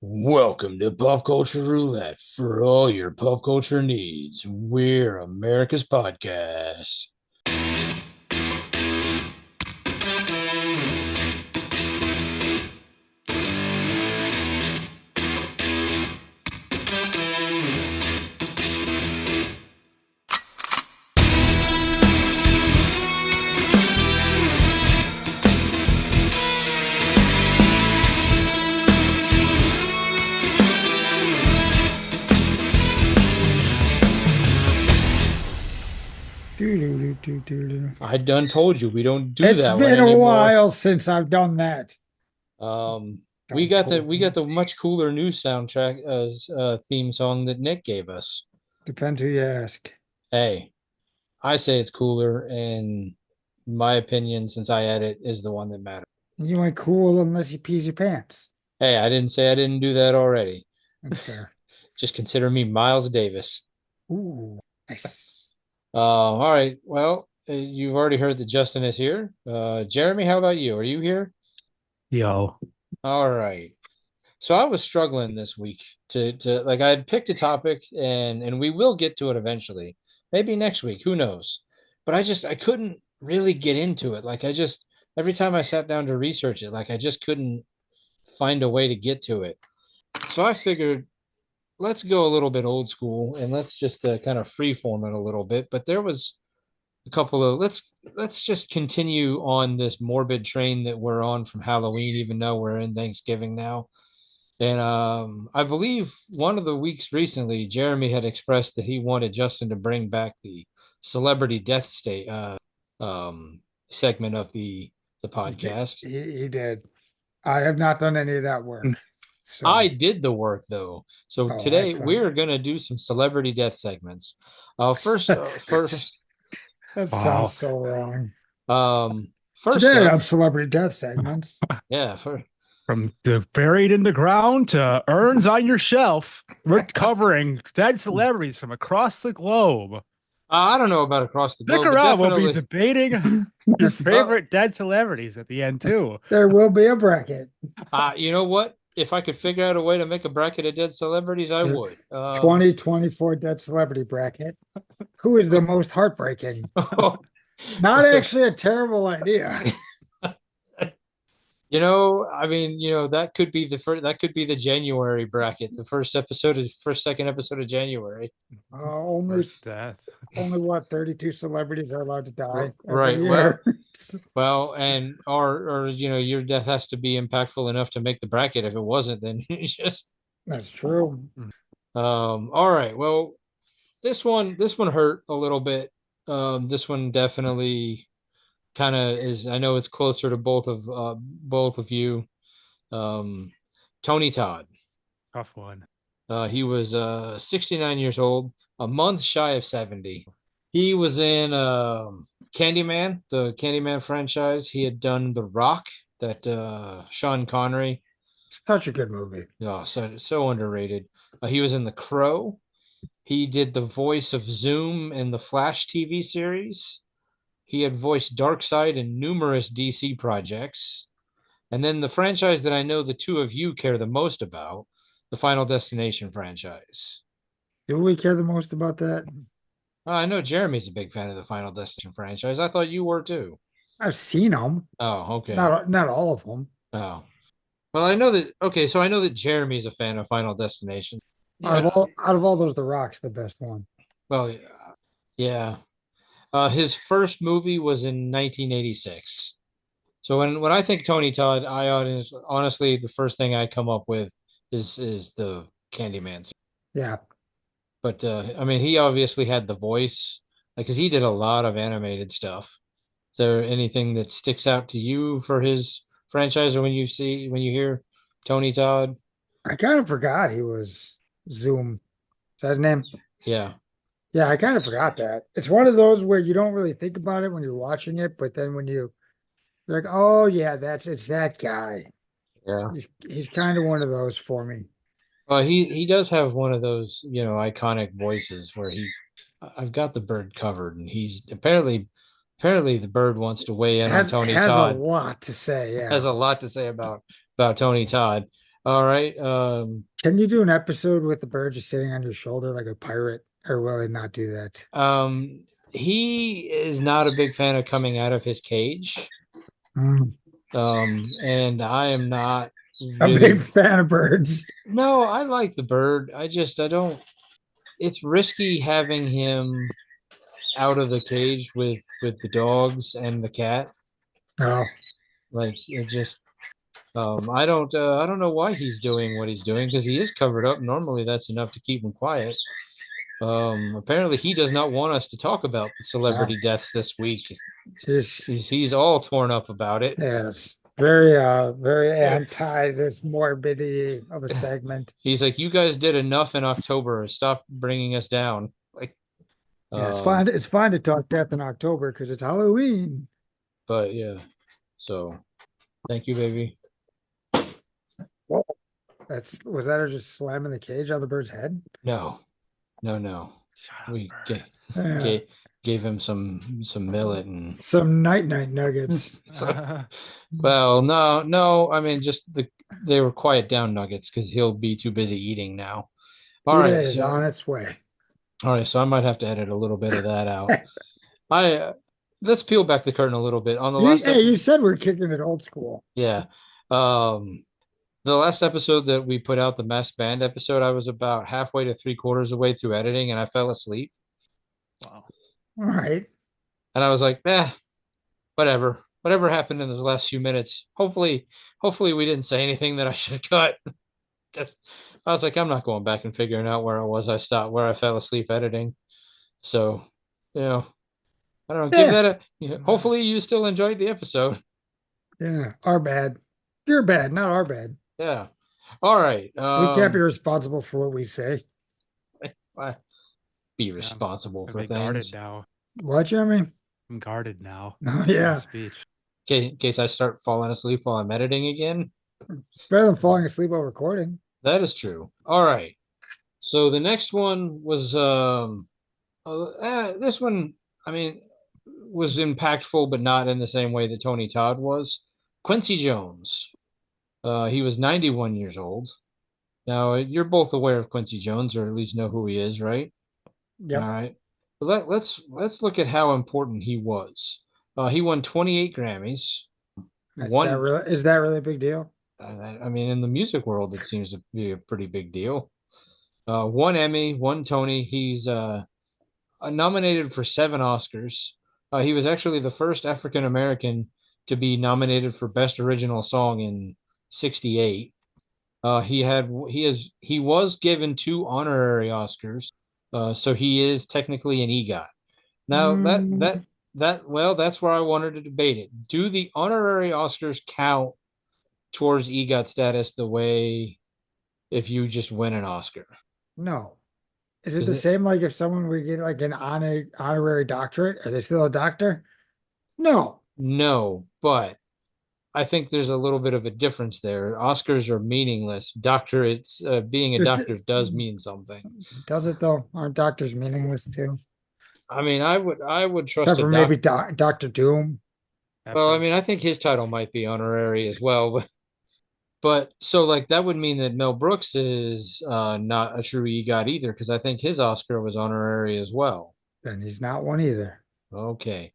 Welcome to Pop Culture Roulette for all your pop culture needs. We're America's podcast. I done told you we don't do It's that one been a anymore. while since I've done that. We Done got the told we got me. the much cooler new soundtrack as theme song that Nick gave us. Depends who you ask. Hey, I say it's cooler, and my opinion, since I edit, is the one that matters. You ain't cool unless you pees your pants. Hey, I didn't say I didn't do that already. That's fair. Just consider me Miles Davis. Ooh, nice. All right. Well, you've already heard that Justin is here. Jeremy, how about you? Are you here? Yo, All right. So I was struggling this week to like I had picked a topic and we will get to it eventually. Maybe next week, who knows? But I couldn't really get into it. Like I just every time I sat down to research it, like I just couldn't find a way to get to it. So I figured let's go a little bit old school and let's just kind of freeform it a little bit. But there was a couple of let's just continue on this morbid train that we're on from Halloween, even though we're in Thanksgiving now. And I believe one of the weeks recently, Jeremy had expressed that he wanted Justin to bring back the celebrity death state segment of the He did. podcast. He did. I have not done any of that work. I So, did the work though. So oh, today excellent. we're gonna do some celebrity death segments. First, That sounds wow. so wrong. first Today up, on Celebrity Death Segments. yeah, for From the buried in the ground to urns on your shelf, we're covering dead celebrities from across the globe. I don't know about across the Stick globe, but around, we'll be definitely. debating your Uh, favorite dead celebrities at the end, too. There will be a bracket. you know what? If I could figure out a way to make a bracket of dead celebrities, I The would. 2024 Dead Celebrity Bracket. Who is the most heartbreaking? Not So, actually a terrible idea. I mean, that could be the first, that could be the January bracket, the second episode of January. Only Worst death. only what 32 celebrities are allowed to die every Right. Well, year. and or your death has to be impactful enough to make the bracket. If it wasn't, then it's just That's true. all right. Well, this one hurt a little bit. This one definitely kind of is. I know it's closer to both of you. Um, Tony Todd. Tough one. He was 69 years old, a month shy of 70. He was in Candyman, the Candyman franchise. He had done The Rock, that Sean Connery. It's such a good movie. Oh, so underrated. He was in The Crow. He did the voice of Zoom in the Flash TV series. He had voiced Darkseid in numerous DC projects. And then the franchise that I know the two of you care the most about, the Final Destination franchise. Do we care the most about that? I know Jeremy's a big fan of the Final Destination franchise. I thought you were too. I've seen them, Oh, okay. not all of them. Oh, well, I know that. Okay, so I know that Jeremy's a fan of Final Destination. Yeah. Out of all those, The Rock's the best one. Well, yeah. His first movie was in 1986. So when I think Tony Todd, honestly the first thing I come up with is the Candyman. Yeah. But I mean, he obviously had the voice, like, because he did a lot of animated stuff. Is there anything that sticks out to you for his franchise, or when you hear Tony Todd? I kind of forgot he was Zoom. Is that his name? Yeah, Yeah, I kind of forgot that. It's one of those where you don't really think about it when you're watching it, but then when you're like, oh yeah, it's that guy. yeah. He's kind of one of those for me. Well, he does have one of those, iconic voices where I've got the bird covered, and he's apparently the bird wants to weigh in on Tony Has a Todd. lot to say, Has yeah. a lot to say about Tony Todd. All right. Can you do an episode with the bird just sitting on your shoulder like a pirate, or will it not do that? He is not a big fan of coming out of his cage. Mm, And I am not a big really. fan of birds. No, I like the bird. I don't. It's risky having him out of the cage with the dogs and the cat. Oh, Like it just. I don't know why he's doing what he's doing because he is covered up. Normally, that's enough to keep him quiet. Apparently, he does not want us to talk about the no. celebrity deaths this week. She's He's all torn up about it. yes, very anti this morbidity of a segment. He's like, "You guys did enough in October. Stop bringing us down." Like, Yeah, it's um, fine. It's fine to talk death in October because it's Halloween. but yeah. So, thank you, baby. Whoa, that's was that her just slamming the cage on the bird's head? No, no, no. Shut up, We bird. gave, gave him some millet and Some night nuggets. so, well, no, no. I mean, just they were quiet down nuggets because he'll be too busy eating now. All PETA right, is so on its way. I might have to edit a little bit of that out. I Let's peel back the curtain a little bit on the You, last hey, episode. you said we're kicking it old school. Yeah. The last episode that we put out, the mass band episode, I was about halfway to three-quarters of the way through editing and I fell asleep. Wow. All right. And I was like, whatever. Whatever happened in those last few minutes. Hopefully we didn't say anything that I should cut. I was like, I'm not going back and figuring out where I was. I stopped where I fell asleep editing. So, you know, I don't know. Give Yeah. that hopefully you still enjoyed the episode. Yeah. Our bad. You're bad, not our bad. Yeah. All right. We can't be responsible for what we say. Be Yeah, responsible I've for been guarded things. now. What, Jeremy? I'm guarded now. Oh, Freedom yeah. of speech. In case I start falling asleep while I'm editing again. It's better than falling asleep while recording. That is true. All right. So the next one was this one, I mean, was impactful, but not in the same way that Tony Todd was. Quincy Jones. He was 91 years old. Now you're both aware of Quincy Jones, or at least know who he is, right? All Yep. right. But let's look at how important he was. He won 28 Grammys. One, Is that really a big deal? I mean, in the music world, it seems to be a pretty big deal. One Emmy, one Tony. He's nominated for 7 Oscars. He was actually the first African American to be nominated for Best Original Song in '68. He was given 2 honorary Oscars, so he is technically an EGOT. Now Mm, that's where I wanted to debate it. Do the honorary Oscars count towards EGOT status the way if you just win an Oscar? no. Is it Because the it same like if someone would get like an honorary doctorate? Are they still a doctor? No. no, but I think there's a little bit of a difference there. Oscars are meaningless. Doctorates, being a It, doctor does mean something. does it though? Aren't doctors meaningless too? I mean, I would trust Except a for maybe doc. Doctor Doom. Well, I Pepper. mean, I think his title might be honorary as well, but so like that would mean that Mel Brooks is not a true EGOT either, because I think his Oscar was honorary as well. Then he's not one either. Okay.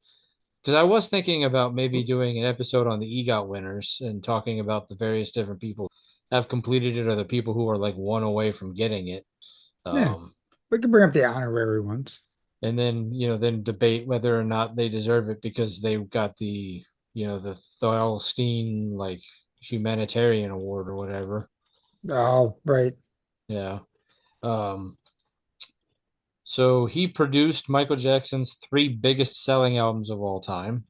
Because I was thinking about maybe doing an episode on the EGOT winners and talking about the various different people have completed it or the people who are like one away from getting it. Yeah, Um, we can bring up the honorary ones. and then, then debate whether or not they deserve it because they got the Thalstein like humanitarian award or whatever. Oh, right. Yeah. Um, so he produced Michael Jackson's 3 biggest selling albums of all time.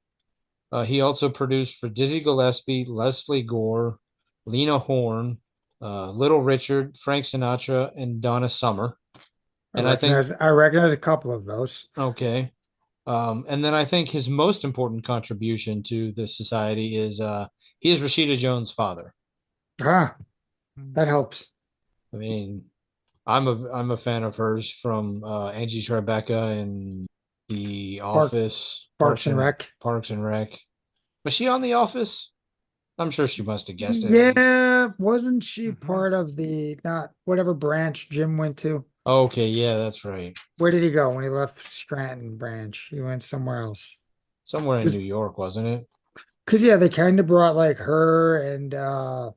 He also produced for Dizzy Gillespie, Leslie Gore, Lena Horne, Little Richard, Frank Sinatra, and Donna Summer. And I think, I recognize a couple of those. okay. And then I think his most important contribution to the society is he is Rashida Jones' father. Ah, that helps. I mean, I'm a fan of hers from Angie Tribeca and The Park Office, Parks and Rec. Parks and Rec. Was she on The Office? I'm sure she must have guessed it at least. Yeah, wasn't she Mhm. part of the not whatever branch Jim went to? Okay, yeah, that's right. Where did he go when he left Scranton branch? He went somewhere else. Somewhere in New Because York, wasn't it? yeah, they kind of brought like her and Oh,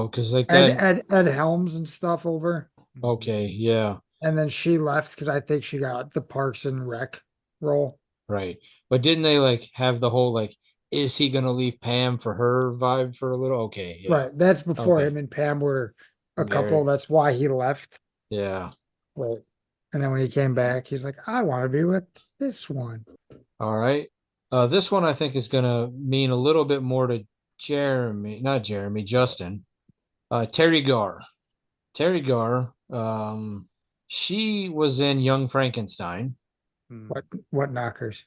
because like that. Ed Helms and stuff over. Mhm. Okay, yeah, And then she left because I think she got the Parks and Rec role. right. But didn't they like have the whole like, is he gonna leave Pam for her vibe for a little? Okay, yeah. Right. That's before Okay. him and Pam were a couple. Married. That's why he left. Yeah. Right. And then when he came back, he's like, I want to be with this one. All right. This one I think is gonna mean a little bit more to Jeremy, not Jeremy, Justin. Teri Garr. Teri Garr. She was in Young Frankenstein. Mhm. What knockers?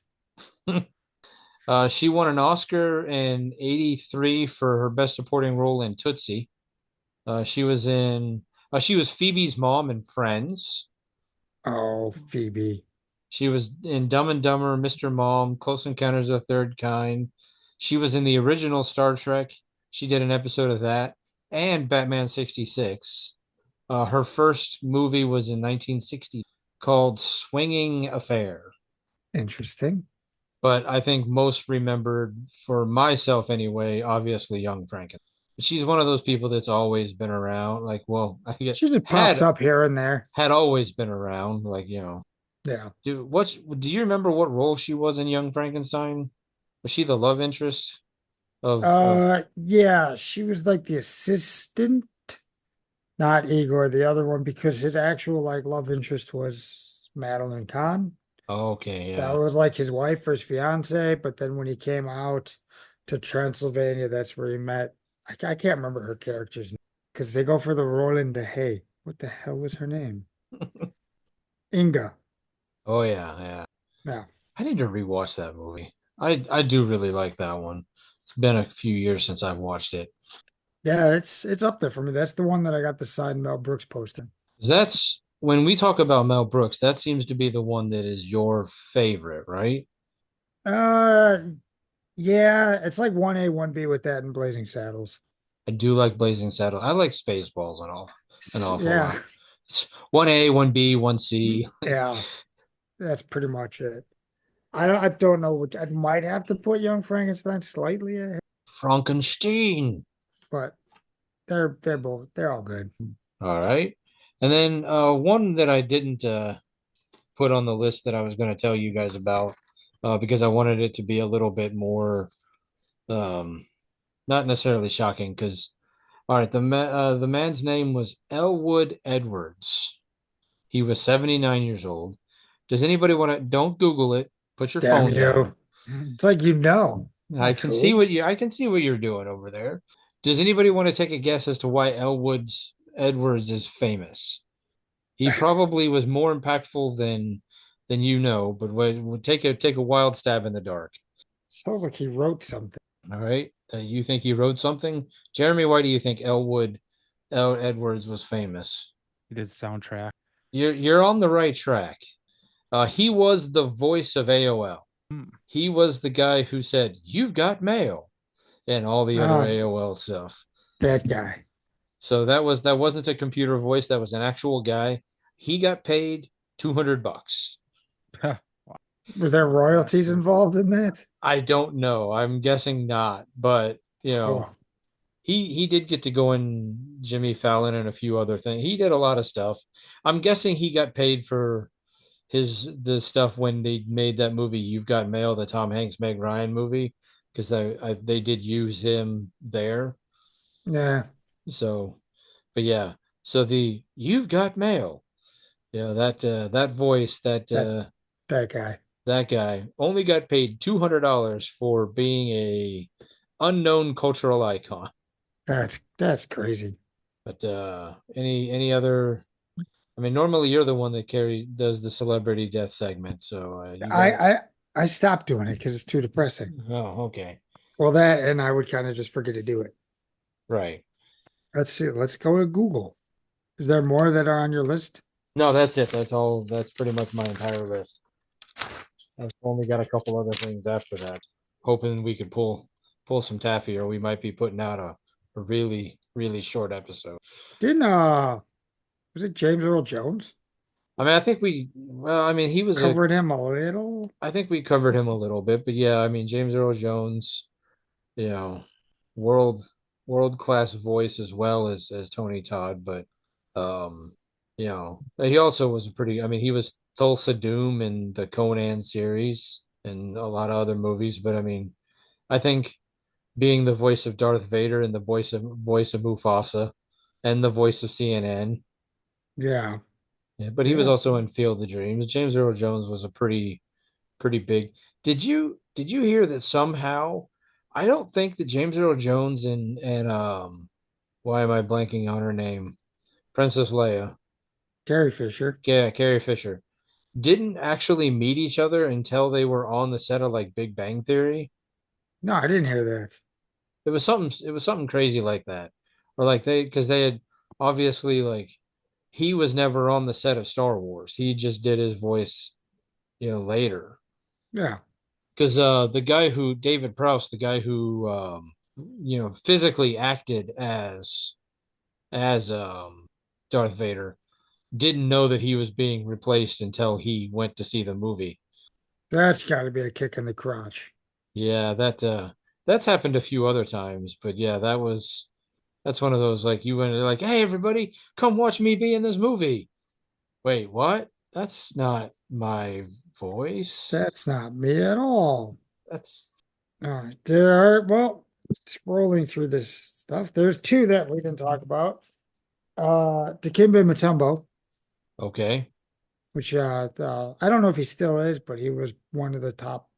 She won an Oscar in '83 for her best supporting role in Tootsie. She was in. She was Phoebe's mom in Friends. Oh, Phoebe. She was in Dumb and Dumber, Mr. Mom, Close Encounters of the Third Kind. She was in the original Star Trek. She did an episode of that and Batman 66. Her first movie was in 1960 called Swinging Affair. Interesting. But I think most remembered for myself anyway, obviously Young Franken. She's one of those people that's always been around. Like, well, I get She just pops had up here and there. had always been around. Like, Yeah. do you remember what role she was in Young Frankenstein? Was she the love interest of Yeah, she was like the assistant, not Igor, the other one, because his actual like love interest was Madeline Kahn. okay, That yeah. was like his wife or his fiance, but then when he came out to Transylvania, that's where he met. I can't remember her character's name because they go for the Roland de Hay. What the hell was her name? Inga. Oh yeah, yeah. Yeah. I need to rewatch that movie. I do really like that one. It's been a few years since I've watched it. Yeah, it's up there for me. That's the one that I got the signed Mel Brooks poster. That's when we talk about Mel Brooks, that seems to be the one that is your favorite, right? Uh yeah, it's like 1A, 1B with that and Blazing Saddles. I do like Blazing Saddles. I like Spaceballs and all an awful Yeah, lot. It's 1A, 1B, 1C. yeah, that's pretty much it. I don't know which I might have to put Young Frankenstein slightly ahead, Frankenstein. but they're all good. All right. And then one that I didn't put on the list that I was going to tell you guys about because I wanted it to be a little bit more um, not necessarily shocking because all right, the man's name was Elwood Edwards. He was 79 years old. Does anybody want to don't Google it, put your Damn phone you. down. It's like you know. Cool. I can see what you're doing over there. Does anybody want to take a guess as to why Elwood's Edwards is famous? He probably was more impactful than you know, but would take a wild stab in the dark. Sounds like he wrote something. All right. You think he wrote something? Jeremy, why do you think L. Edwards was famous? He did soundtrack. You're on the right track. He was the voice of AOL. Hmm. He was the guy who said, "You've got mail," and all the other Oh, AOL stuff. that guy. So that wasn't a computer voice, that was an actual guy. He got paid $200. Wow. Were there That's royalties cool. involved in that? I don't know. I'm guessing not, but Oh, he did get to go in Jimmy Fallon and a few other things. He did a lot of stuff. I'm guessing he got paid for the stuff when they made that movie You've Got Mail, the Tom Hanks Meg Ryan movie, because they did use him there. yeah, So, but yeah, so the You've Got Mail, that voice that that guy. that guy only got paid $200 for being a unknown cultural icon. That's crazy. But any other? I mean, normally you're the one that does the celebrity death segment, so you I got I I stopped doing it because it's too depressing. oh okay, Well, that and I would kind of just forget to do it. right. Let's see. Let's go to Google. Is there more that are on your list? No, that's it. That's all. That's pretty much my entire list. I've only got a couple other things after that. Hoping we could pull some taffy, or we might be putting out a really really short episode. Didn't was it James Earl Jones? I mean, I think I mean, he was a, Covered him a little. I think we covered him a little bit, but yeah, I mean, James Earl Jones, you know, world world class voice as well as Tony Todd, but um, he also was a pretty. I mean, he was Tulsa Doom in the Conan series and a lot of other movies, but I mean, I think being the voice of Darth Vader and the voice of Mufasa and the voice of CNN. Yeah. Yeah, but he was Yeah. also in Field of Dreams. James Earl Jones was a pretty big. Did you hear that somehow? I don't think that James Earl Jones and why am I blanking on her name? Princess Leia. Carrie Fisher. Yeah, Carrie Fisher didn't actually meet each other until they were on the set of like Big Bang Theory. No, I didn't hear that. It was something crazy like that. Or like because they had obviously like he was never on the set of Star Wars. He just did his voice, later. Yeah. Because the guy who David Prowse, the guy who physically acted as Darth Vader, didn't know that he was being replaced until he went to see the movie. That's got to be a kick in the crotch. Yeah, that's happened a few other times, but yeah, that's one of those like you went like, hey everybody, come watch me be in this movie. Wait, what? That's not my voice. That's not me at all. That's All right. There are, well, scrolling through this stuff, there's two that we didn't talk about. Dikembe Mutombo, okay. which I don't know if he still is, but he was one of the top.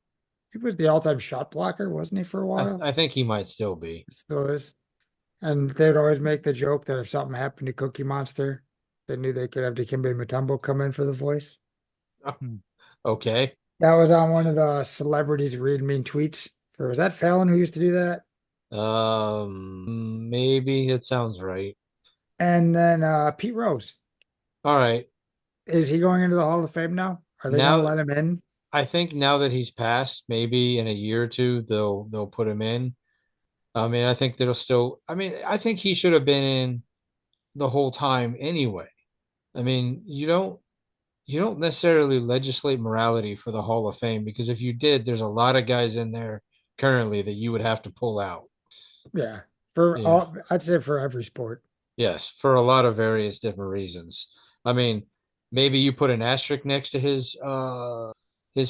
He was the all-time shot blocker, wasn't he, for a I while? I think he might still be. Still is. And they'd always make the joke that if something happened to Cookie Monster, they knew they could have Dikembe Mutombo come in for the voice. Hmm. Okay. That was on one of the celebrities read mean tweets. Or was that Fallon who used to do that? Maybe it sounds right. And then Pete Rose. All right. Is he going into the Hall of Fame now? Are they going to Now let him in? I think now that he's passed, maybe in a year or two they'll put him in. I mean, I think that'll still. I mean, I think he should have been in the whole time anyway. I mean, you don't necessarily legislate morality for the Hall of Fame because if you did, there's a lot of guys in there currently that you would have to pull out. Yeah. For Yeah. all, I'd say for every sport. Yes, for a lot of various different reasons. I mean, maybe you put an asterisk next to his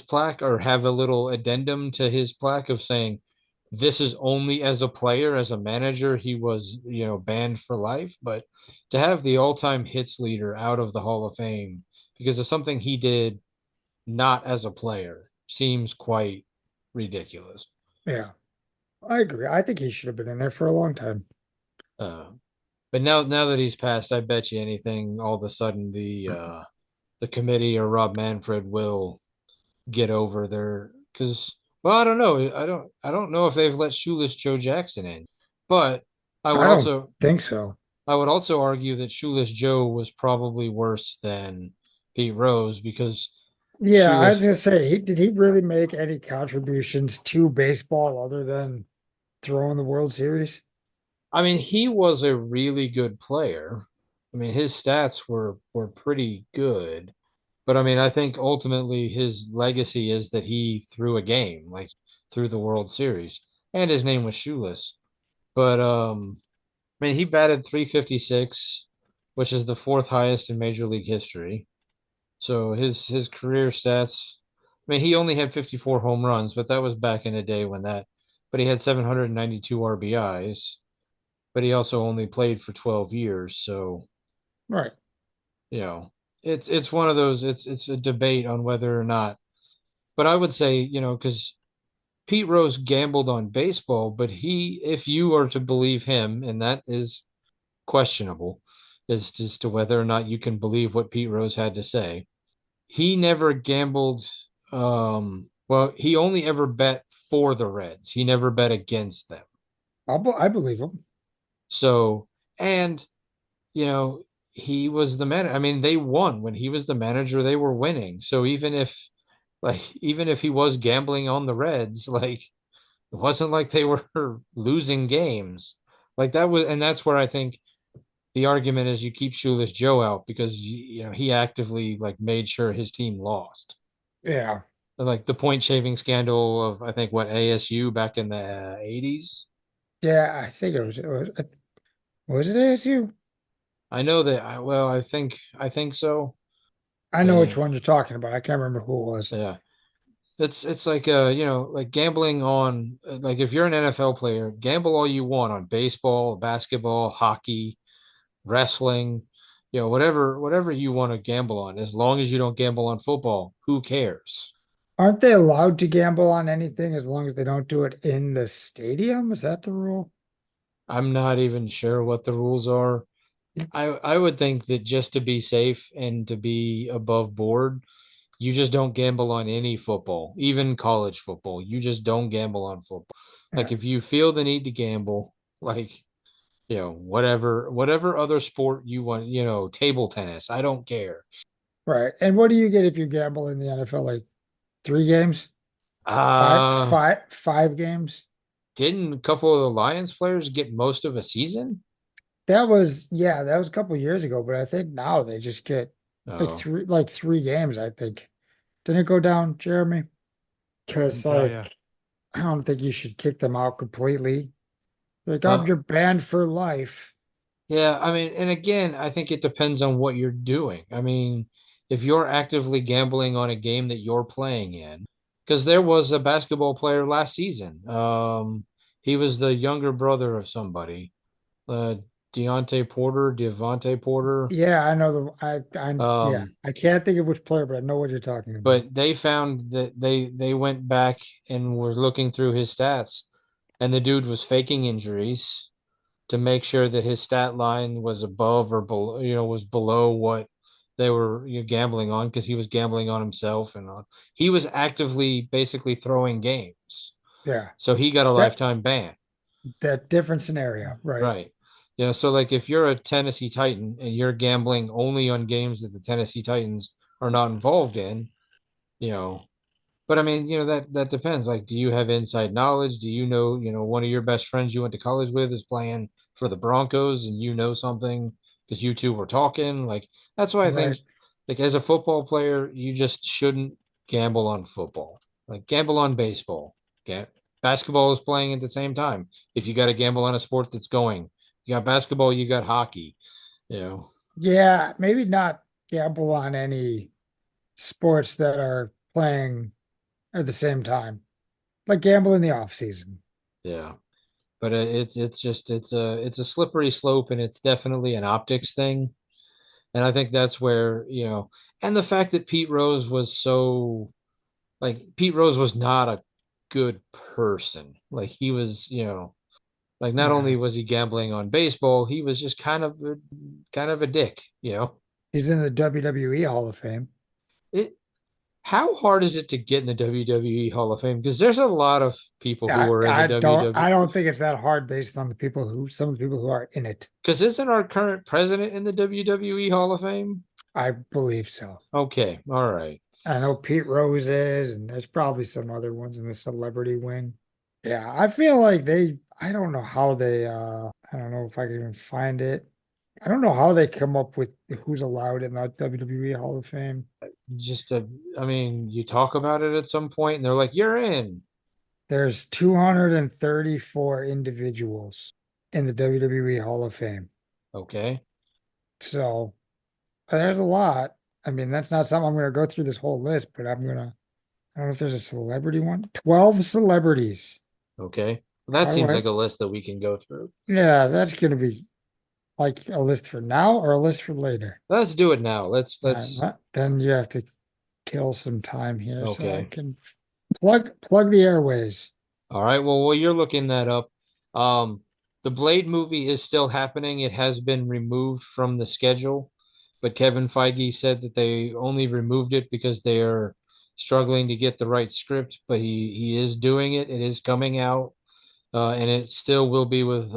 plaque or have a little addendum to his plaque of saying this is only as a player, as a manager, he was, banned for life. But to have the all-time hits leader out of the Hall of Fame because of something he did not as a player seems quite ridiculous. Yeah. I agree. I think he should have been in there for a long time. Uh, but now that he's passed, I bet you anything, all of a sudden the committee or Rob Manfred will get over there because well, I don't know. I don't know if they've let Shoeless Joe Jackson in, but I would I don't also think so. I would also argue that Shoeless Joe was probably worse than Pete Rose because Yeah, I was Shoeless gonna say, did he really make any contributions to baseball other than throwing the World Series? I mean, he was a really good player. I mean, his stats were pretty good. But I mean, I think ultimately his legacy is that he threw a game, like through the World Series, and his name was Shoeless. But I mean, he batted 356, which is the fourth highest in Major League history. So his career stats, I mean, he only had 54 home runs, but that was back in a day when that. But he had 792 RBIs, but he also only played for 12 years, so Right. you know, it's one of those. It's a debate on whether or not. But I would say, because Pete Rose gambled on baseball, but if you are to believe him, and that is questionable, as to whether or not you can believe what Pete Rose had to say. He never gambled. Well, he only ever bet for the Reds. He never bet against them. I believe him. So, and you know, he was the man. I mean, they won when he was the manager. They were winning. So even if he was gambling on the Reds, like it wasn't like they were losing games. Like that was, and that's where I think the argument is you keep Shoeless Joe out because he actively like made sure his team lost. Yeah. Like the point shaving scandal of I think what ASU back in the 80s. Yeah, I think was it ASU? I know that well, I think so. I know which And one you're talking about. I can't remember who it was. yeah. It's like like gambling on like if you're an NFL player, gamble all you want on baseball, basketball, hockey, wrestling, whatever you want to gamble on, as long as you don't gamble on football, who cares? Aren't they allowed to gamble on anything as long as they don't do it in the stadium? Is that the rule? I'm not even sure what the rules are. I would think that just to be safe and to be above board, you just don't gamble on any football, even college football. You just don't gamble on football. Like Yeah, if you feel the need to gamble, like whatever other sport you want, table tennis, I don't care. right. And what do you get if you gamble in the NFL? Like 3 games? Uh, Five games? didn't a couple of the Lions players get most of a season? That was a couple years ago, but I think now they just get Oh, like 3 games, I think. Didn't it go down, Jeremy? Because Couldn't tell you. like I don't think you should kick them out completely. Like, oh, you're well, banned for life. yeah, I mean, and again, I think it depends on what you're doing. I mean, if you're actively gambling on a game that you're playing in, because there was a basketball player last season. He was the younger brother of somebody, uh, Devontae Porter. Yeah, I know yeah, Um, I can't think of which player, but I know what you're talking about. but they found that they went back and were looking through his stats, and the dude was faking injuries to make sure that his stat line was above or below, was below what they were gambling on because he was gambling on himself and he was actively basically throwing games. Yeah. So he got a That lifetime ban. that different scenario, right? Right. So like if you're a Tennessee Titan and you're gambling only on games that the Tennessee Titans are not involved in, you know, but I mean, that depends. Like, do you have inside knowledge? Do one of your best friends you went to college with is playing for the Broncos and you know something because you two were talking? Like, that's why I think, Right. like, as a football player, you just shouldn't gamble on football. Like, gamble on baseball. Okay. Basketball is playing at the same time. If you got to gamble on a sport that's going, you got basketball, you got hockey, you know. Yeah, maybe not gamble on any sports that are playing at the same time. Like gamble in the off season. Yeah. But it's just it's a slippery slope and it's definitely an optics thing. And I think that's where, and the fact that Pete Rose was not a good person. Like he was, like not Yeah. only was he gambling on baseball, he was just kind of a dick. He's in the WWE Hall of Fame. It How hard is it to get in the WWE Hall of Fame? Because there's a lot of people who are in the I WWE. don't think it's that hard based on some of the people who are in it. Because isn't our current president in the WWE Hall of Fame? I believe so. Okay, all right. I know Pete Rose is, and there's probably some other ones in the celebrity wing. Yeah, I feel like I don't know how I don't know if I can even find it. I don't know how they come up with who's allowed in the WWE Hall of Fame. Just I mean, you talk about it at some point, and they're like, "You're in." There's 234 individuals in the WWE Hall of Fame. Okay, So there's a lot. I mean, that's not something I'm going to go through this whole list, but I don't know if there's a celebrity one. 12 celebrities. okay. Well, that How do seems I? like a list that we can go through. Yeah, that's going to be like a list for now or a list for later. Let's do it now. Let's. Then you have to kill some time here so I Okay. can plug the airways. All right. Well, while you're looking that up, um, the Blade movie is still happening. It has been removed from the schedule, but Kevin Feige said that they only removed it because they are struggling to get the right script. But he is doing it. It is coming out. And it still will be with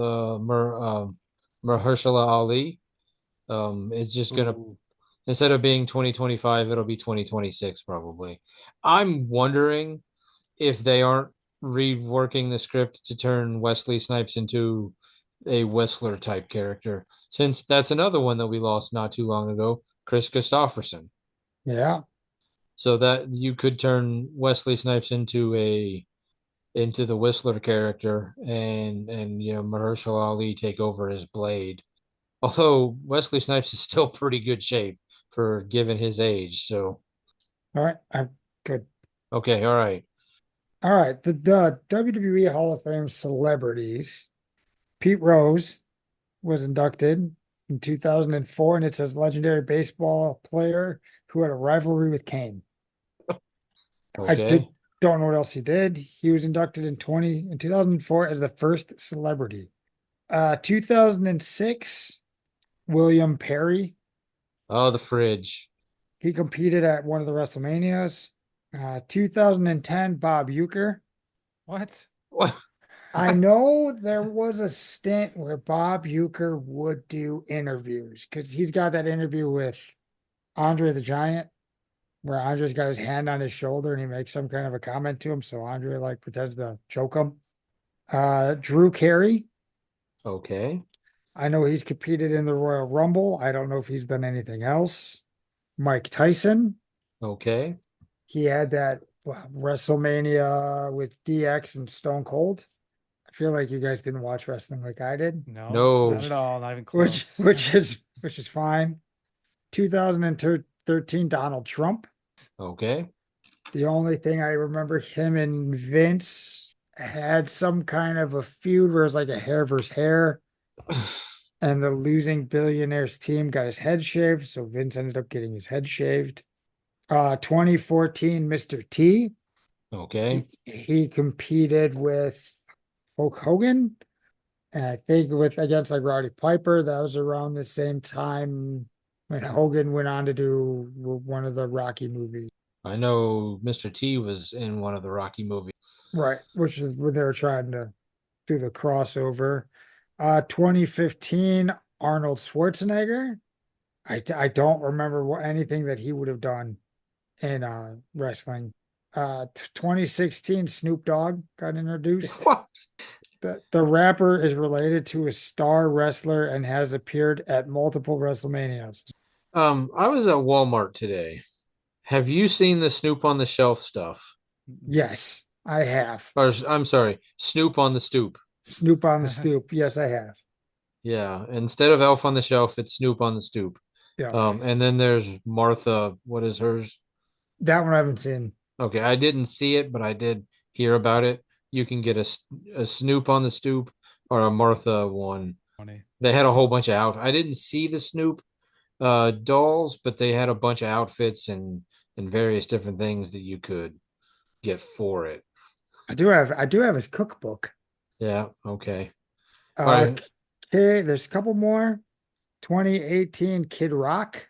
Mahershala Ali. It's just gonna Ooh. instead of being 2025, it'll be 2026 probably. I'm wondering if they aren't reworking the script to turn Wesley Snipes into a Whistler type character, since that's another one that we lost not too long ago, Chris Christopherson. Yeah. So that you could turn Wesley Snipes into the Whistler character, and Mahershala Ali take over his Blade. Although Wesley Snipes is still pretty good shape for given his age. So All right. I'm good. okay, all right. All right. The WWE Hall of Fame celebrities. Pete Rose was inducted in 2004, and it says legendary baseball player who had a rivalry with Kane. I did Okay. don't know what else he did. He was inducted in 2004 as the first celebrity. 2006, William Perry. Oh, the fridge. He competed at one of the WrestleManias. 2010, Bob Uecker. What? What? I know there was a stint where Bob Uecker would do interviews because he's got that interview with Andre the Giant, where Andre's got his hand on his shoulder and he makes some kind of a comment to him. So Andre like pretends to choke him. Drew Carey. Okay. I know he's competed in the Royal Rumble. I don't know if he's done anything else. Mike Tyson. Okay. He had that WrestleMania with DX and Stone Cold. I feel like you guys didn't watch wrestling like I did, No, No. not at all. Not even which close. which is fine. 2013, Donald Trump. Okay. The only thing I remember him and Vince had some kind of a feud where it was like a hair versus hair, and the losing billionaires team got his head shaved, so Vince ended up getting his head shaved. 2014, Mr. T. Okay. He competed with Hulk Hogan, and I think with against like Roddy Piper. That was around the same time when Hogan went on to do one of the Rocky movies. I know Mr. T was in one of the Rocky movies. Right, which is when they were trying to do the crossover. 2015, Arnold Schwarzenegger. I don't remember anything that he would have done in wrestling. 2016, Snoop Dogg got introduced. What? The rapper is related to a star wrestler and has appeared at multiple WrestleManias. I was at Walmart today. Have you seen the Snoop on the Shelf stuff? Yes, I have. Or I'm sorry, Snoop on the Stoop. Snoop on the Stoop. Yes, I have. Yeah, instead of Elf on the Shelf, it's Snoop on the Stoop. Yeah, And then there's Martha. What is hers? that one I haven't seen. Okay, I didn't see it, but I did hear about it. You can get a Snoop on the Stoop or a Martha one. Funny. They had a whole bunch of out. I didn't see the Snoop dolls, but they had a bunch of outfits and various different things that you could get for it. I do have his cookbook. Yeah, okay. All Uh, right. there's a couple more. 2018, Kid Rock.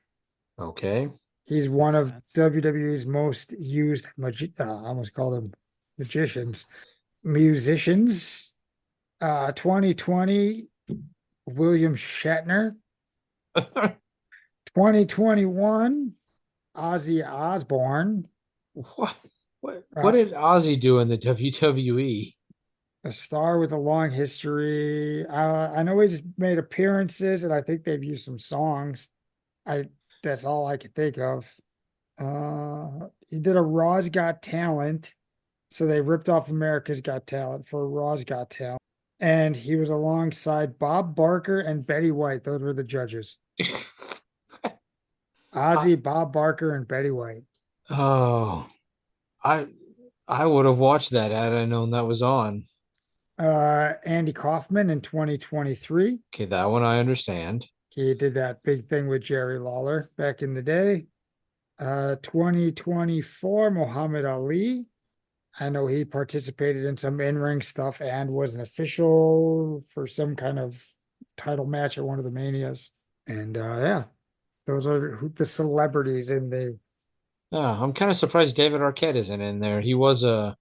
Okay. He's one Makes of sense. WWE's most used I almost called them magicians, musicians. 2020, William Shatner. 2021, Ozzy Osbourne. What what Uh, did Ozzy do in the WWE? a star with a long history. I know he's made appearances, and I think they've used some songs. I That's all I could think of. He did a Raw's Got Talent, so they ripped off America's Got Talent for Raw's Got Talent, and he was alongside Bob Barker and Betty White. Those were the judges. I, Ozzy, Bob Barker, and Betty White. oh, I I would have watched that had I known that was on. Andy Kaufman in 2023. Okay, that one I understand. He did that big thing with Jerry Lawler back in the day. 2024, Muhammad Ali. I know he participated in some in-ring stuff and was an official for some kind of title match at one of the manias. And yeah, those are the celebrities in the Yeah, I'm kind of surprised David Arquette isn't in there. He was a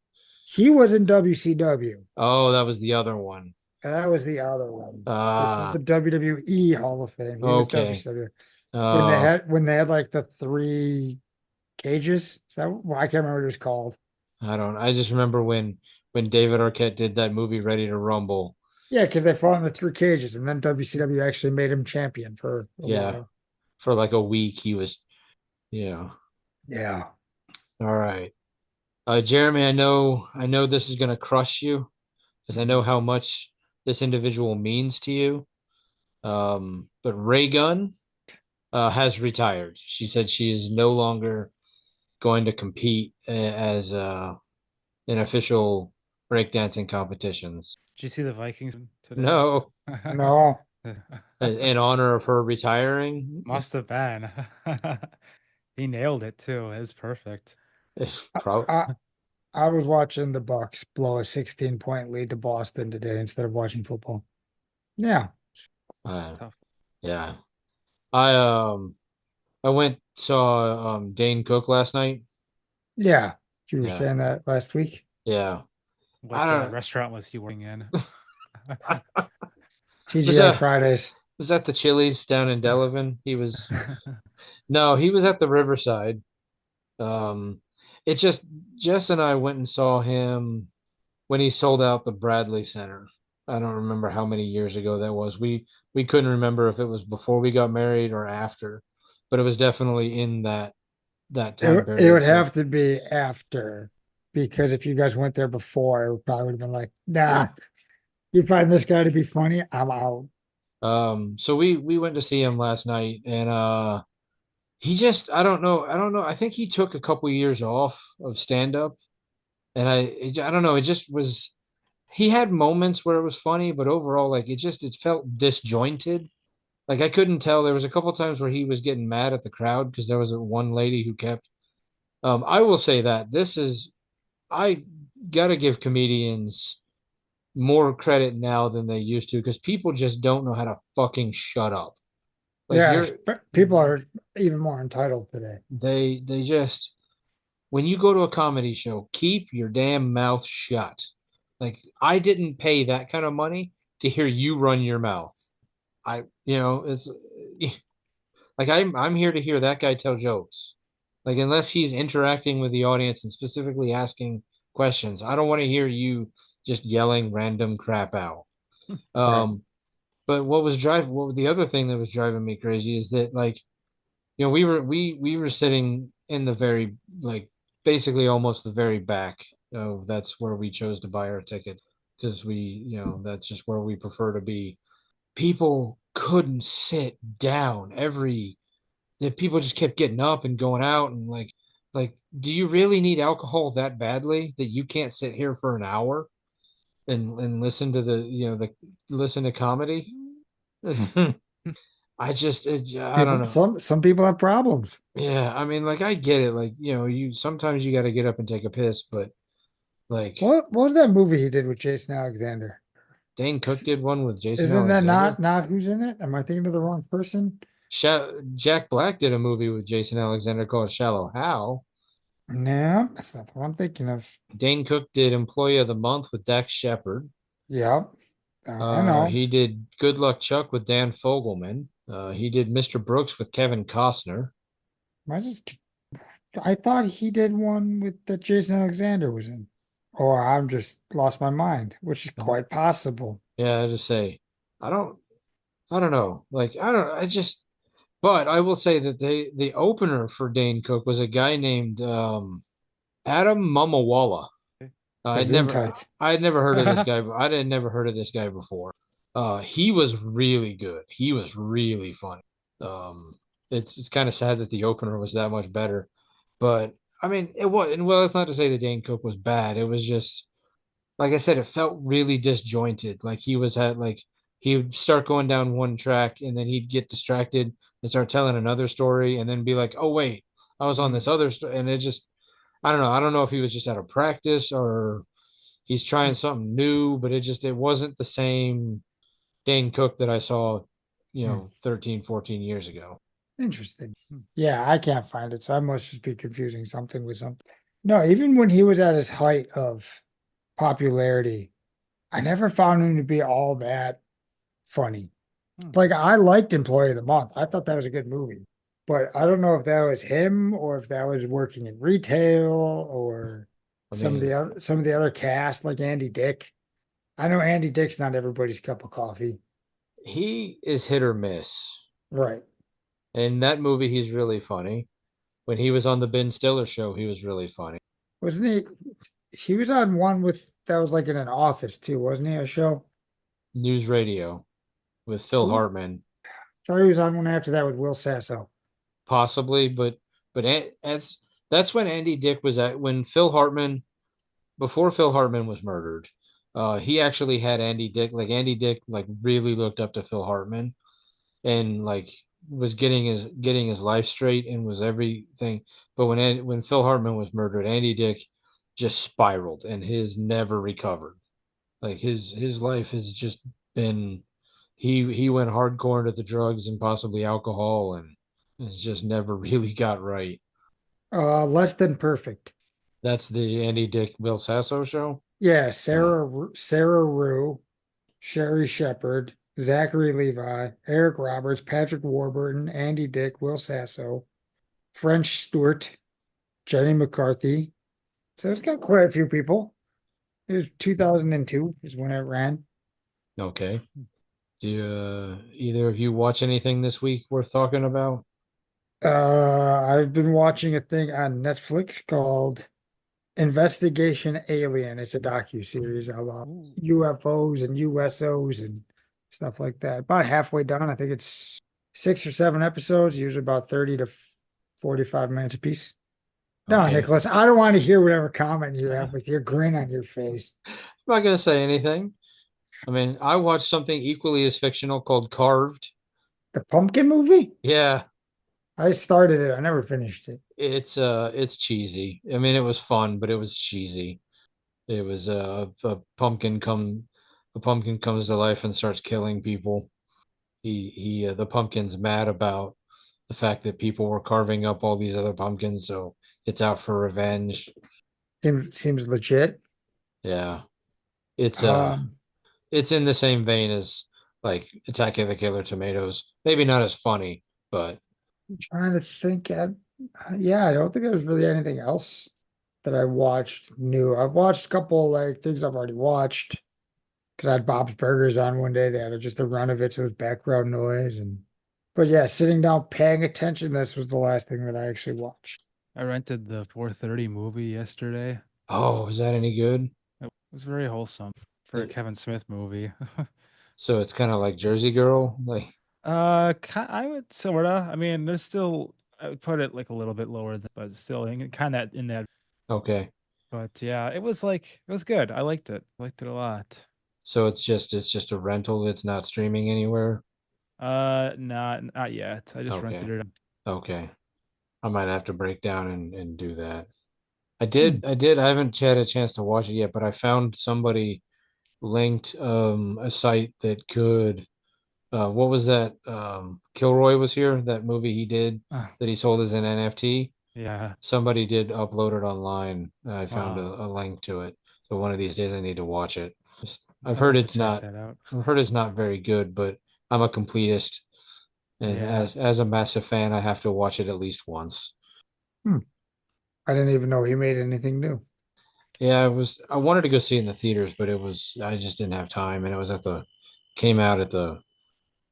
he was in WCW. oh, that was the other one. That was the other one. This is the Ah, WWE Hall of Fame. He was okay. WCW. Oh, When they had like the three cages. Is that well, I can't remember what it was called. I don't. I just remember when David Arquette did that movie Ready to Rumble, Yeah, because they fought in the three cages, and then WCW actually made him champion for a Yeah, while. for like a week he was. Yeah. Yeah. All right. Jeremy, I know this is gonna crush you because I know how much this individual means to you. But Ray Gunn has retired. She said she is no longer going to compete as in official breakdancing competitions. Did you see the Vikings today? No, No, in honor of her retiring. Must have been. He nailed it too. It was perfect. I, Pro, I I was watching the Bucks blow a 16-point lead to Boston today instead of watching football. Yeah. It's uh, tough. yeah. I I went saw Dane Cook last night. Yeah. You were Yeah, saying that last week. yeah. I What don't. restaurant was he working in? Was TGI Fridays. was that the Chili's down in Delavan? He was no, he was at the Riverside. Um, it's just Jess and I went and saw him when he sold out the Bradley Center. I don't remember how many years ago that was. We couldn't remember if it was before we got married or after, but it was definitely in that time It period. would So have to be after, because if you guys went there before, it would probably would have been like, nah, you find this guy to be funny, I'm out. so we went to see him last night and he just I don't know. I think he took a couple years off of stand up and I don't know, it just was he had moments where it was funny, but overall like it felt disjointed. Like I couldn't tell. There was a couple times where he was getting mad at the crowd because there was one lady who kept. I will say that this is I gotta give comedians more credit now than they used to because people just don't know how to fucking shut up. Like Yeah, you're people are even more entitled today. they just when you go to a comedy show, keep your damn mouth shut. Like I didn't pay that kind of money to hear you run your mouth. It's like I'm here to hear that guy tell jokes. Like unless he's interacting with the audience and specifically asking questions, I don't want to hear you just yelling random crap out. Right. Um, but what the other thing that was driving me crazy is that like we were sitting in the very like basically almost the very back. That's where we chose to buy our tickets because that's just where we prefer to be. People couldn't sit down. The people just kept getting up and going out and like do you really need alcohol that badly that you can't sit here for an hour and listen to the listen to comedy? I don't People, know. some people have problems. Yeah, I mean, like I get it. Like, you sometimes you got to get up and take a piss, but like What was that movie he did with Jason Alexander? Dane Cook did one with Jason Isn't that Alexander. not who's in it? Am I thinking of the wrong person? Jack Black did a movie with Jason Alexander called Shallow Hal. No, that's not the one I'm thinking of. Dane Cook did Employee of the Month with Dax Shepard. Yep. I know. He did Good Luck Chuck with Dan Fogelman. He did Mr. Brooks with Kevin Costner. I just I thought he did one with that Jason Alexander was in. Or I'm just lost my mind, which is quite possible. Yeah, I just say, I don't, I don't know. Like, I don't, I just, but I will say that the opener for Dane Cook was a guy named Adam Mamawala. Gesundheit. I had never heard of this guy. I had never heard of this guy before. He was really good. He was really funny. Um, it's kind of sad that the opener was that much better, but I mean, it was. And well, it's not to say that Dane Cook was bad. It was just like I said, it felt really disjointed. Like he was at like he would start going down one track and then he'd get distracted and start telling another story and then be like, "Oh wait, I was on this other story," and it just I don't know. I don't know if he was just out of practice or he's trying something new, but it wasn't the same Dane Cook that I saw, 13, 14 years ago. Interesting. Yeah, I can't find it, so I must just be confusing something with something. No, even when he was at his height of popularity, I never found him to be all that funny. Like I liked Employee of the Month. I thought that was a good movie. But I don't know if that was him or if that was working in retail or I mean, some of the other cast like Andy Dick. I know Andy Dick's not everybody's cup of coffee. He is hit or miss. Right. In that movie, he's really funny. When he was on the Ben Stiller show, he was really funny. Wasn't he? He was on one with that was like in an office too, wasn't he? A show. News Radio with Phil Who? Hartman, Thought he was on one after that with Will Sasso. possibly, but that's when Andy Dick was at when Phil Hartman before Phil Hartman was murdered. He actually had Andy Dick like Andy Dick like really looked up to Phil Hartman and like was getting his life straight and was everything. But when Phil Hartman was murdered, Andy Dick just spiraled and his never recovered. Like his life has just been he went hardcore into the drugs and possibly alcohol and it's just never really got right. Less than perfect. That's the Andy Dick Will Sasso show. Yeah, Uh, Sarah Rue, Sherry Shepard, Zachary Levi, Eric Roberts, Patrick Warburton, Andy Dick, Will Sasso, French Stewart, Jenny McCarthy. So it's got quite a few people. It was 2002 is when it ran. okay. Do either of you watch anything this week worth talking about? I've been watching a thing on Netflix called Investigation Alien. It's a docu-series about Ooh. UFOs and USOs and stuff like that. About halfway done. I think it's 6 or 7 episodes, usually about 30 to 45 minutes a piece. No, Okay. Nicholas, I don't want to hear whatever comment you have with your grin on your face. I'm not gonna say anything. I mean, I watched something equally as fictional called Carved. The pumpkin movie? Yeah, I started it. I never finished it. it's cheesy. I mean, it was fun, but it was cheesy. It was a pumpkin comes to life and starts killing people. He the pumpkin's mad about the fact that people were carving up all these other pumpkins, so it's out for revenge. Seems legit. Yeah. It's Um, it's in the same vein as like Attack of the Killer Tomatoes. Maybe not as funny, but I'm trying to think. Yeah, I don't think there's really anything else that I watched new. I've watched a couple like things I've already watched because I had Bob's Burgers on one day. They had just a run of it, so it was background noise. But yeah, sitting down, paying attention. This was the last thing that I actually watched. I rented the 4:30 movie yesterday. oh, is that any good? It was very wholesome for a It, Kevin Smith movie. so it's kind of like Jersey Girl, like I would sorta. I mean, there's still I would put it like a little bit lower, but still kind of in that. okay. But yeah, it was good. I liked it. Liked it a lot. So it's just a rental. It's not streaming anywhere. Not yet. I just rented Okay. it. Okay. I might have to break down and do that. I Hmm. did. I did. I haven't had a chance to watch it yet, but I found somebody linked a site that could what was that? Kilroy was here, that movie he did Uh, that he sold as an NFT. yeah. Somebody did upload it online. I found Wow. a link to it. So one of these days I need to watch it. I've I'll heard have to it's check not that out. I've heard it's not very good, but I'm a completist. And Yeah. as a massive fan, I have to watch it at least once. Hmm. I didn't even know he made anything new. Yeah, I wanted to go see it in the theaters, but I just didn't have time and it was came out at the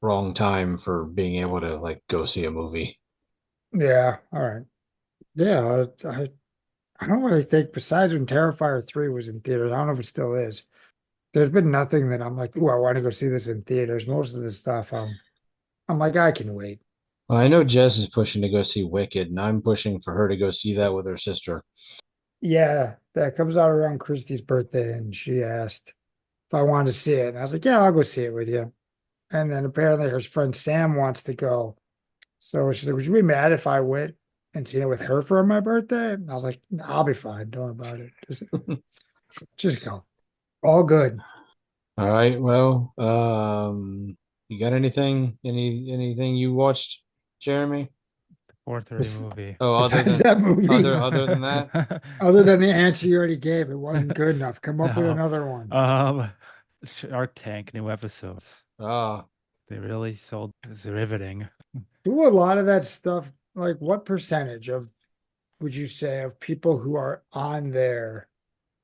wrong time for being able to like go see a movie. Yeah. All right. Yeah. I don't really think besides when Terrifier 3 was in theaters, I don't know if it still is. There's been nothing that I'm like, oh, I want to go see this in theaters. Most of the stuff, I'm like, I can wait. Well, I know Jess is pushing to go see Wicked, and I'm pushing for her to go see that with her sister. Yeah, that comes out around Christy's birthday, and she asked if I wanted to see it. And I was like, yeah, I'll go see it with you. And then apparently her friend Sam wants to go. So she's like, would you be mad if I went and seen it with her for my birthday? And I was like, I'll be fine. Don't worry about it. Just go. All good. All right. Well, you got anything you watched, Jeremy? 4:30 Bes- movie. Oh, Besides that movie, other than that? other than the answer you already gave, it wasn't good enough. Come up with No. another one. Um, Shark Tank new episodes. Ah, They really sold. It's riveting. Do a lot of that stuff. Like, what percentage of would you say of people who are on there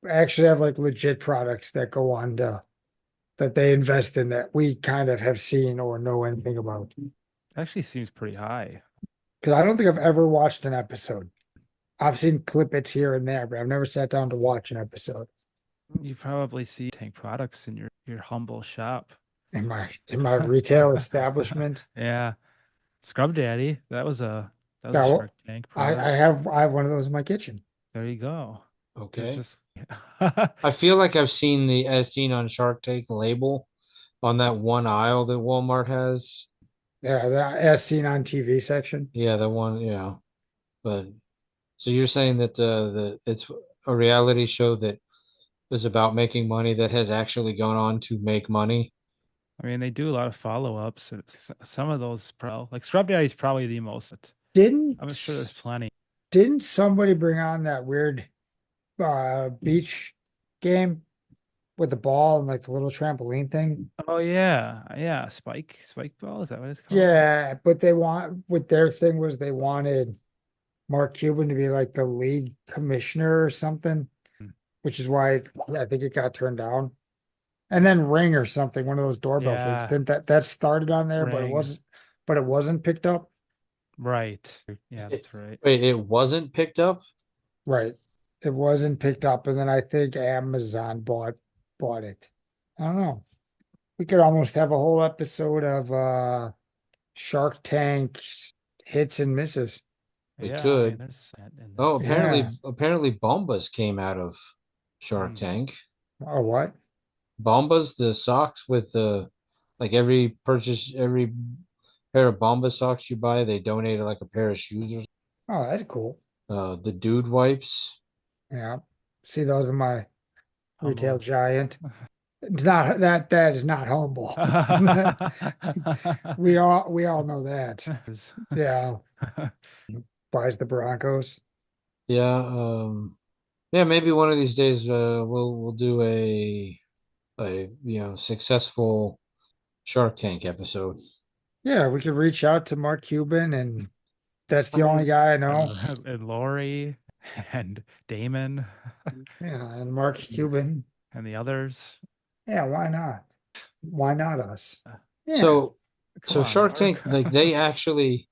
actually have like legit products that go on to? that they invest in that we kind of have seen or know anything about? Actually seems pretty high. Because I don't think I've ever watched an episode. I've seen clippets here and there, but I've never sat down to watch an episode You probably see tank products in your humble shop. in my retail establishment. Yeah. Scrub Daddy. That was a Now, Shark Tank I product. have one of those in my kitchen. There you go. Okay. It's just I feel like I've seen the as seen on Shark Tank label on that one aisle that Walmart has. Yeah, that as seen on TV section. Yeah, the one, yeah. But so you're saying that it's a reality show that is about making money that has actually gone on to make money. I mean, they do a lot of follow-ups. Some of those like Scrub Daddy is probably the most. I'm sure there's plenty. Didn't somebody bring on that weird beach game with the ball and like the little trampoline thing? Oh yeah. Spike ball, is that what it's called? Yeah, but what their thing was they wanted Mark Cuban to be like the league commissioner or something, which is why I think it got turned down. And then Ring or something, one of those doorbell things. Yeah. Didn't that started on there, but Ring. it wasn't picked up. Right. Yeah, that's right. Wait, it wasn't picked up? Right. It wasn't picked up, and then I think Amazon bought it. I don't know. We could almost have a whole episode of Shark Tank hits and misses. We Yeah, I could. mean, there's Oh, Yeah. apparently Bombas came out of Shark Tank. Oh, what? Bombas, the socks with the like every pair of Bombas socks you buy, they donated like a pair of shoes or Oh, that's cool. the dude wipes. Yeah. See those in my retail Humble. giant. It's not that is not humble. We all know that. Yeah. Buys the Broncos. Yeah, yeah, maybe one of these days we'll do a successful Shark Tank episode. Yeah, we could reach out to Mark Cuban, and that's the only guy I know. And Lori and Damon Yeah, and Mark Cuban. and the others. Yeah, why not? Why not us? Yeah. So Come on, Shark Mark. Tank, they actually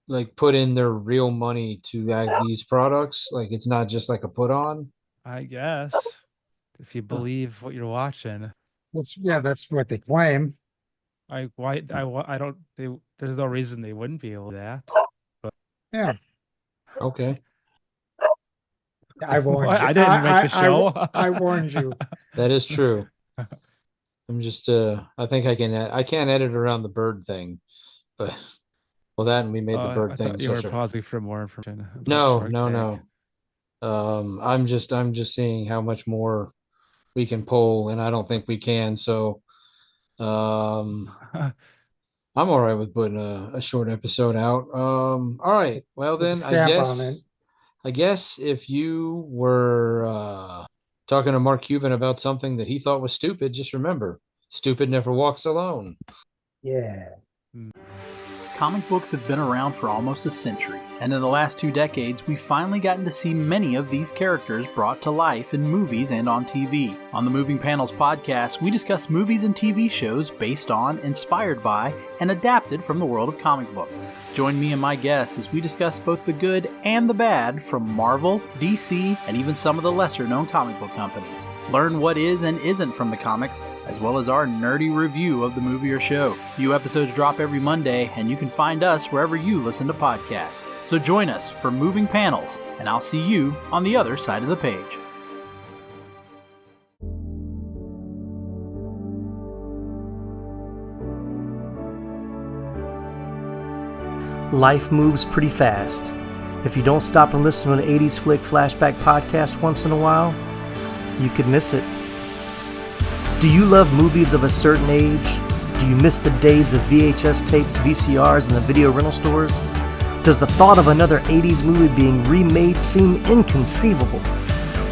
like put in their real money to add these products. Like it's not just like a put on. I guess if you believe what you're watching. That's what they claim. I don't. There's no reason they wouldn't be able to do that. Yeah, Okay. I warned you. I didn't make the show. I warned you. That is true. I'm just I think I can't edit around the bird thing, but well that and we made the bird I thing thought you were such a pausing for more information. about no, Shark no, Tank. no. I'm just seeing how much more we can pull, and I don't think we can. So, I'm all right with putting a short episode out. All right. Well Put the then, stamp on it. I guess if you were talking to Mark Cuban about something that he thought was stupid, just remember, stupid never walks alone. Yeah. Comic books have been around for almost a century, and in the last 2 decades, we've finally gotten to see many of these characters brought to life in movies and on TV. On the Moving Panels podcast, we discuss movies and TV shows based on, inspired by, and adapted from the world of comic books. Join me and my guests as we discuss both the good and the bad from Marvel, DC, and even some of the lesser-known comic book companies. Learn what is and isn't from the comics, as well as our nerdy review of the movie or show. New episodes drop every Monday, and you can find us wherever you listen to podcasts. So join us for Moving Panels, and I'll see you on the other side of the page. Life moves pretty fast. If you don't stop and listen to an 80s Flick Flashback podcast once in a while, you could miss it. Do you love movies of a certain age? Do you miss the days of VHS tapes, VCRs, and the video rental stores? Does the thought of another 80s movie being remade seem inconceivable?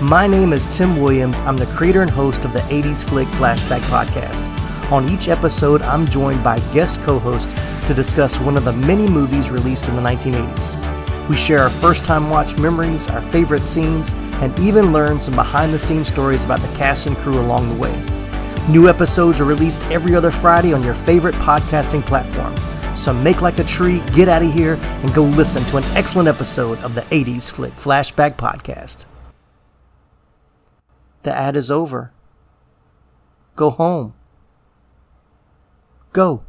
My name is Tim Williams. I'm the creator and host of the 80s Flick Flashback podcast. On each episode, I'm joined by guest co-hosts to discuss one of the many movies released in the 1980s. We share our first-time watch memories, our favorite scenes, and even learn some behind-the-scenes stories about the cast and crew along the way. New episodes are released every other Friday on your favorite podcasting platform. So make like a tree, get out of here, and go listen to an excellent episode of the 80s Flick Flashback Podcast. The ad is over. Go home. Go.